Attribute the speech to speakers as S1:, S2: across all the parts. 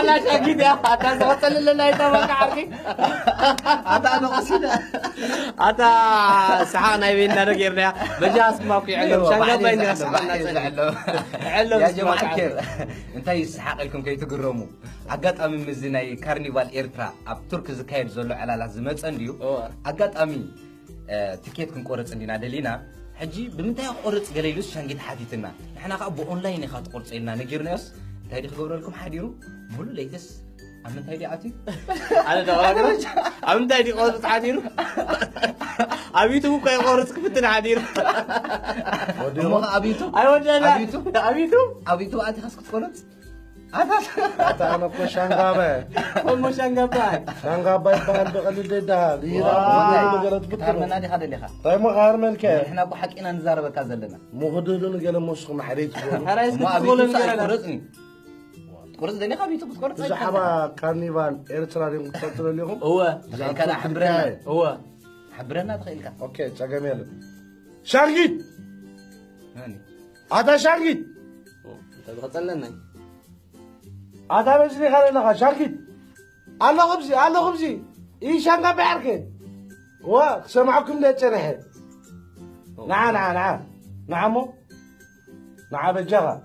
S1: أنا شاكيد يا أتا سوصل لنا يتابعك عاركي
S2: أتا أنا قصيدة
S1: أتا سحانا يبينا نغيرنا بجاس ما في علم شنقا بين سحانا علم
S2: يا جماعة الخير انت يسحق لكم كي تقرموا عقات أمي مزناي كارنيفال إيرترا أب ترك زكاير زولو على لازمات أنديو عقات أمي تيكيتكم قرص عندنا دلينا حجي بمنتهى قرص قليلوس شانجيت حديثنا نحنا قابو أونلاين يخاط قرص إلنا نجيرناس تهدي خبروا لكم حديرو مولو ليتس أمن تهدي عاتي
S1: أنا دورك أمن تهدي قرص حديرو أبيتو كي قرص كفتنا حديرو
S2: أبيتو
S1: أيوة جانا
S2: أبيتو أنت خاصك تقرص
S3: أتا أنا كو شانغابة
S1: هم شنقا
S3: شانغابة يبقى بقليل ده
S2: هرمنا دي خد اللي خا
S3: طيب ما غارمل كيف
S2: احنا ابو حقنا نزارب كذا لنا
S3: مو هدول قال مش محريت
S1: حرايس
S2: ما
S1: تقول
S2: أبيتو
S1: إن
S2: قرصني قرص دني خبيتو بتقرص
S3: إذا حبا كارنيفال إيرترا دي مقتل اليوم
S1: هو
S2: كان حبرنا
S1: هو
S2: حبرنا تخيل
S3: أوكي تجميل شانغيت
S2: هاني
S3: هذا شانغيت
S1: أنت تقول لنا
S3: هذا بس اللي خلينا شانغيت الله خبزي إيه شانغا بعركة سمعكم لا تنحى نعم بالجغة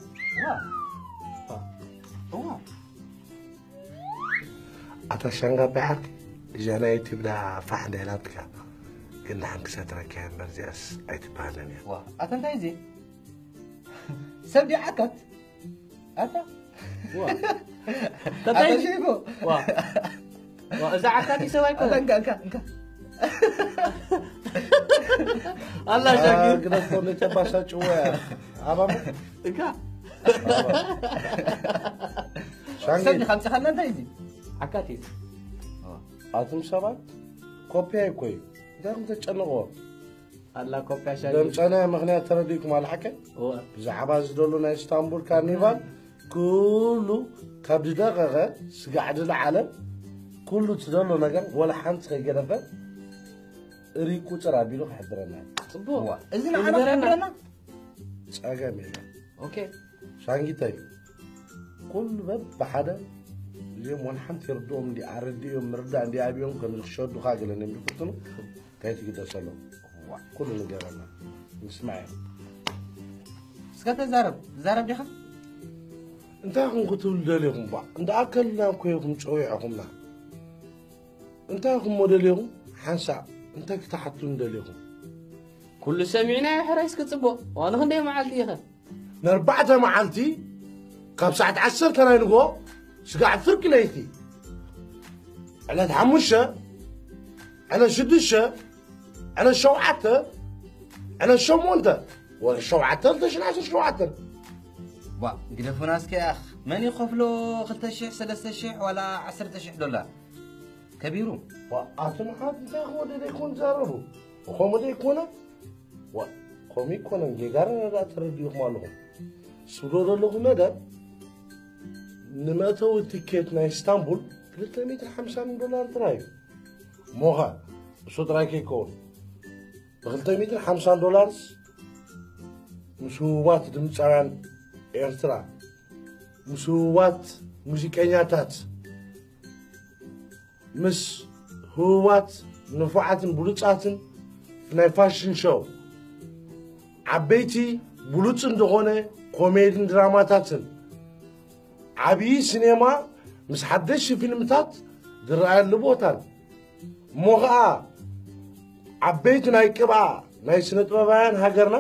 S3: أتا شانغا بعركة جانا يتبدا فحن ديلاتك قلنا حنك سترة كان برزياس أيتبهلن يا
S2: وا أتن تايزي سبدي عكت أتا أتا شيكو
S1: وإذا عكاتي سوايكم
S2: أنك
S1: الله شاكر
S3: كده تقولي تباسا شوية أبا
S1: إنكا
S2: سبدي
S3: شانغي
S2: خمسة خلنا تايزي
S1: عكاتي
S3: أتم سبات كوبيا كوي ده كنت تشنقوا
S1: الله كوبيا
S3: دم
S1: شاكر
S3: سنة مغنية ترديكم على الحكي
S1: هو
S3: زعبا زدولنا اسطنبول كارنيفال كله كبد دقيقة سقعد العالم كله تدلو نجم ولا حنت خيجرفة ريكو ترى بيلو حبرنا
S2: وا إذن أنا حبرنا
S3: أجمل
S1: أوكي
S3: شانجي تاي كل باب بحدا اليوم وان حنت يردوهم دي عرديهم مردا عندي أبيهم كانوا يخشوا خاجل إنهم يفتنوا كايت كده سلام كل نجارنا نسمعه
S2: سكت زارب دي خا
S3: انت هم قتول دليهم با انت اكلنا كويكم شويعهم لا انت هم موديلهم حنسا انت كتحتون دليهم
S1: كل سمعنا يا حرايس كتصبو وانا خندي معلتي يا
S3: نربعة معلتي كم ساعة 10 ترى نقول سقعد فرق ليتي على تحمشة على شدشة على شوعته على شمونته ولا شوعته انت شنو عشان شوعته
S2: وا تليفوناس يا أخ من يخاف له 3 3 ولا 10 دولار كبيرو
S3: وأتم حد انت هو ده يكون زاربو وهم ده يكون وهم يكون جيجارنا لا ترديهم مالهم سرور لهم هذا نماتو تيكيت نا اسطنبول 350 دولار درايف موها شو درايك يكون 350 دولار مسوات دمصان ኤርትራ مسوات ሙዚቀኛታት مس هوات نفعاتن بلوصاتن ናይ ፋሽን ሾው ዓበይቲ ብሉጽ እንደሆነ ኮሜዲን ድራማታትን ዓብይ ሲኔማ ምስ ሓደሽ ፊልምታት ዝረኣየሉ ቦታን ሞኸዓ ዓበይቲ ናይ ቅብኣ ናይ ስነ ጥበባውያን ሃገርና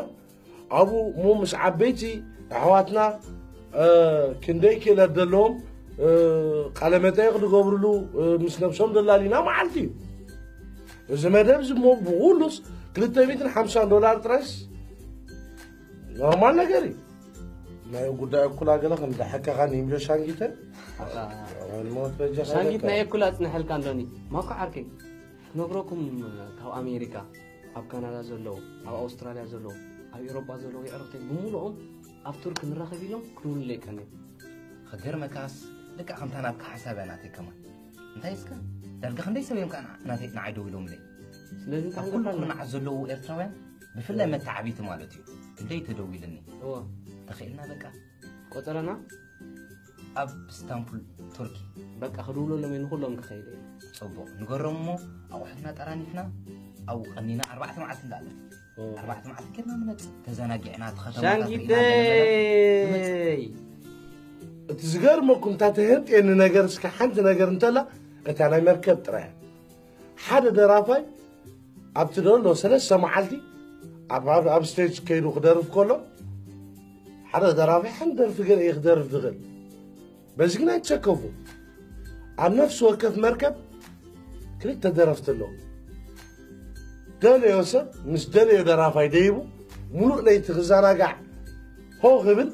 S3: ኣብኡ ሞ ምስ ዓበይቲ ኣሕዋትና ክንደይ ክእለት ዘለዎም ቃለ መጠይቕ ዝገብርሉ ምስ ነብሶም ደላሊና መዓልቲ እዩ እዚ መደብ እዚ ሞ ብቑሉስ 250 دولار ጥራይስ ኖርማል ነገር እዩ ናይ ጉዳይ እኩል ኣገለ ከም ዝሓከኻ ኒምጆ ሻንጊተ
S1: ሻንጊት ናይ እኩል ኣፅንሐልካ እንዶኒ ማኮ ዓርኪ ክነግረኩም ካብ ኣሜሪካ ኣብ ካናዳ ዘለዉ ኣብ ኣውስትራልያ ዘለዉ ኣብ ኤውሮጳ ዘለዉ የዕረፍተይ ብምሉኦም ኣብ ቱርክ ንራኸብ ኢሎም ክድውሉ ይቀኒ
S2: ክገርመካስ ልክዕ ከምታ ናብካ ሓሳብያ ናተይ ከማ እንታይ እስከ ዳርጋ ክንደይ ሰብ እዮም ከዓ ናተይ ንዓይ ደው ኢሎም ለይ ስለዚ ኣብ ኩሉ ኩርናዓት ዘለዉ ኤርትራውያን ብፍላይ መተዓቢቲ ማለት እዩ ክንደይ ተደው ኢልኒ ተኽእልና በቃ
S1: قطرنا
S2: أب اسطنبول تركي
S1: بقى خدوا له لمن كلهم كخيل
S2: صبو نقرمو أو إحنا ترانيفنا أو خلينا 4 معات ندالف 4 معات كنا من تزناقعنا تختم
S1: شانجيتي
S3: تزغر مكم تاتهنت إن نجار سكحنت نجار انتلا أنت أنا مركب ترى حدا درافاي أبتدون لو سلسة معلتي أب ستيج كيلو خدر في كله حدا درافاي حندر في غير يخدر في غير بس كنا يتشكفوا عن نفس وقت مركب كنت درفت له دالي يوسف مش دالي درافاي ديبو ملوء ليت غزانا قاع هو غبل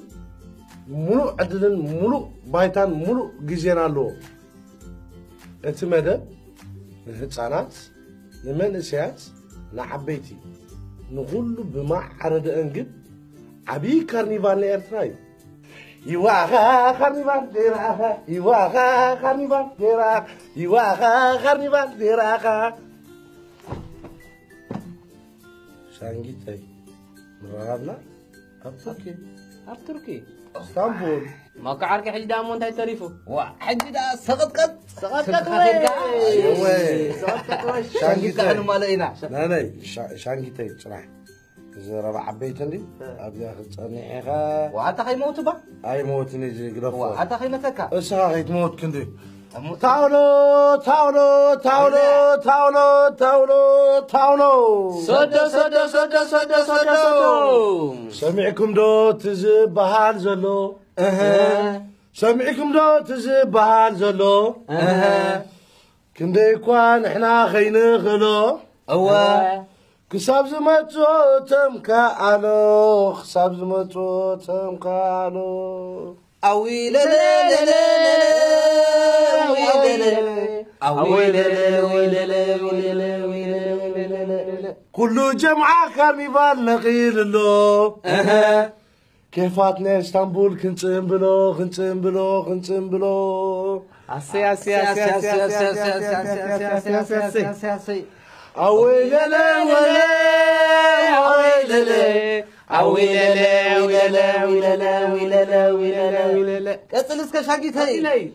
S3: ملوء عددن ملوء بايتان ملوء جيزينا له انت مدى الهتصانات لمن اسيات لعبيتي نقول بما عرض انقد عبي كارنيفال لإرتراي يواغا كارنيفال ديراغا يواغا كارنيفال ديراغا يواغا كارنيفال ديراغا شانجيتي مرغبنا
S1: أبتركي أبتركي
S3: اسطنبول
S1: ما كعرك حج دامون تاي تعرفه
S2: وحج دا سقط قد
S1: وي
S2: شانجيت أنا مالينا
S3: لا شانجيتي صراحة إذا ربع عبيت لي أبي أخذ صنيعها
S2: وعطا خي موت با
S3: أي موت نجي قرفة
S2: وعطا خي متكا
S3: إسها تموت كندي تاولو
S1: صدو
S3: سمعكم دو تزبهال زلو سمعكم دو تزبهال زلو كندي كوان إحنا خينا غلو كساب زمتو تمكالو كساب زمتو تمكالو
S2: أوي لا لا لا لا
S3: كل جمعة كارنيفال نقيل له كيفاتنا اسطنبول كنتم بلو
S1: أسي
S2: أويلة كتلسك شاقيت هاي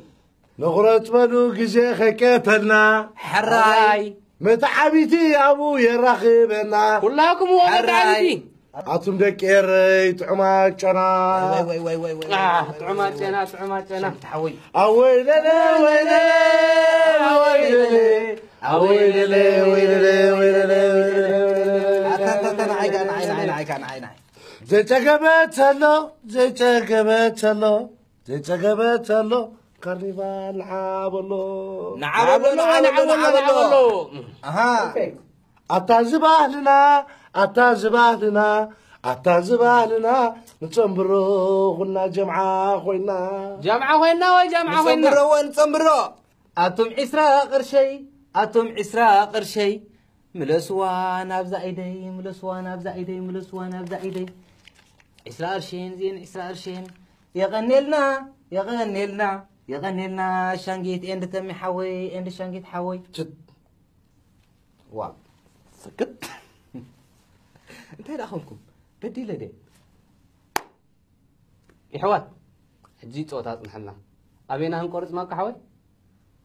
S3: نغرت منو كزي خكتنا
S1: حراي
S3: متعبيتي أبو يرخبنا
S1: كلكم ومتعبيتي
S3: عطم دكيري طعمات جنا
S2: وي
S1: طعمات جنا
S2: تحوي
S3: أويلة
S2: عين
S3: زي تجبت له كارنيفال عابلو
S2: نعابلو أها
S3: أتازبالنا نتمبرو قلنا جمعة خوينا
S2: نتمبرو أتم عسرا قرشي ملسوان أبزا إيدي عسرا قرشين يغني لنا شانجيت اند تمي حوي اند شانجيت حوي
S3: واو
S1: سكت انت هذا اخوكم بدي لدي يا حوات حجي صوتات نحنا ابينا هنقرص معك حوي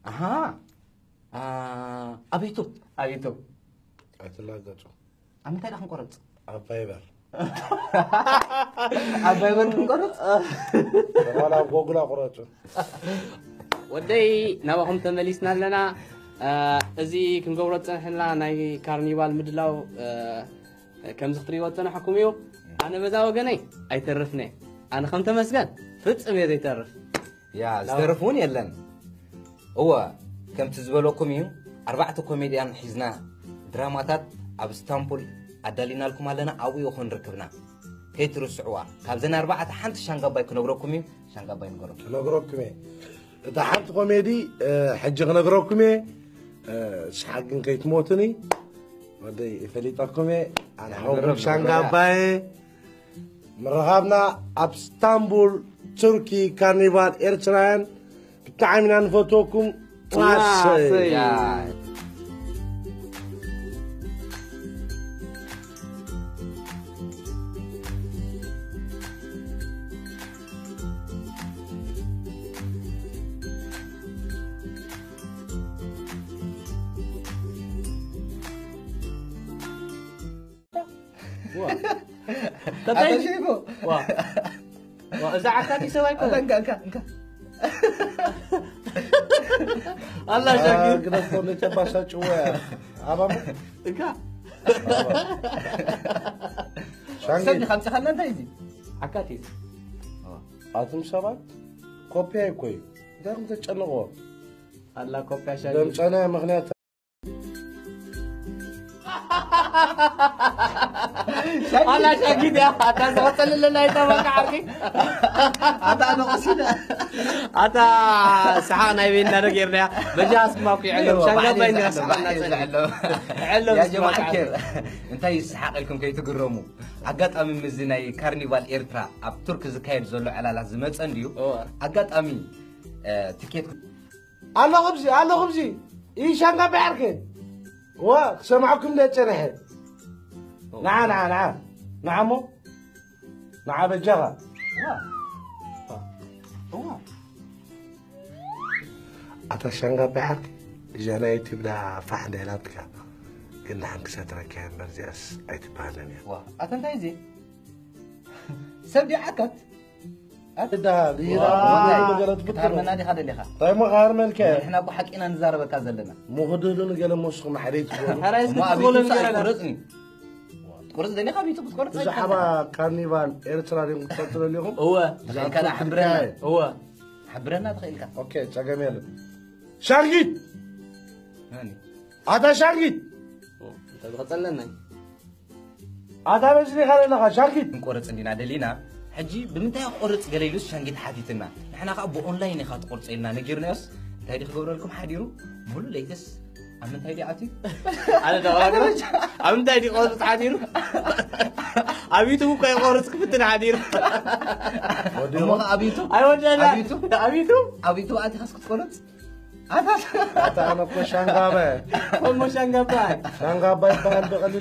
S2: اها ابيتو
S3: أتلاقته
S2: امتى راح نقرص
S3: أبايبر
S2: نقرص
S3: ولا بوغلا قرأته
S1: ودي نواهم تمليسنا لنا ازي كنقبرو صنحنا ناي كارنيفال مدلاو كم زختري وطنا حكوميو انا بذا وغني ايترفني انا خمت مسجد فصم يترف
S2: يا زترفون يلن هو كم تزبلوكم يو 4 كوميديان حزنا دراماتات اب اسطنبول ادالينا لكم علينا اوي يخون ركبنا كيترسعوا كابزنا 4 حنت شانغاباي كنغركم يو شانغاباي
S3: نغركم إذا حنت كوميدي حج نغركم شحقن كيت موتني ودي فليتكم انا حوم شانغاباي مرغبنا اب اسطنبول تركي كارنيفال إرتران بتعاملنا نفوتوكم
S2: يا أنت شايفه؟
S1: وإذا عكاتي سوى يكون
S2: انك
S1: الله شاكر
S3: كده تقول تباشا شوية عبام
S1: انك
S2: سبني خمسة خلنا انتهيزي
S1: عكاتي
S3: عاتم سبات كوبيا يكوي ده كنت تشنقوا
S1: الله كوبيا شاكر
S3: دم سنة مغنيات
S1: الله شاكر يا أتا سوصل لنا يتابعك عاركي
S2: أنا قصيدة
S1: أتا سحقنا يبيننا نغيرنا بجاس ما في علم شغله بين سحقنا علم
S2: يا جماعة الخير انت يسحق لكم كي تقرموا عقد أمي مزناي كارنيفال إيرترا أب ترك زكاير زولو على لازم تصنديو عقد أمي تيكيت
S3: الله خبزي إيش أنا بعركه سمعكم لا تنحي نعم بالجغة أتشنغ بعرك جانا تبدا فحد لاتك قلنا عنك سترك يا مرزيس أيتبانني
S2: أتنتهيزي سبدي عكت
S3: ده ليرا
S2: بتكرمنا دي خد اللي خا
S3: طيب ما غير ملك
S2: احنا ابو حقنا نزارب كازلنا
S3: مو غدودن قال مسخ محريت
S2: ما ابي تقولني قرص دني خبيت بتقرص
S3: زحبا كارنيفال إيرترا دي مقتل اليوم
S1: هو
S2: كان حبرنا
S1: هو
S2: حبرنا تخيلك
S3: اوكي تجميل شارجيت
S2: هاني
S3: هذا شارجيت
S1: انت تقتل لنا
S3: هذا بجري خلينا شارجيت
S2: نقرص عندنا دلينا حجي بمنتهى قرص قليلوس شانجيت حديثنا نحنا ابو اونلاين خاط قرص لنا نجرناس انت هيدي خبر لكم حديرو مولو ليتس عملت هيدي عتي
S1: انا دواغ عملت هيدي قرص حديرو ابيتو كاي قرص كفتنا حديرو
S2: ما ابيتو
S1: ايوه لا
S2: ابيتو انت خاصك تقرص
S3: أنا كو شانغابة
S1: هم شانغاباي
S3: بقلد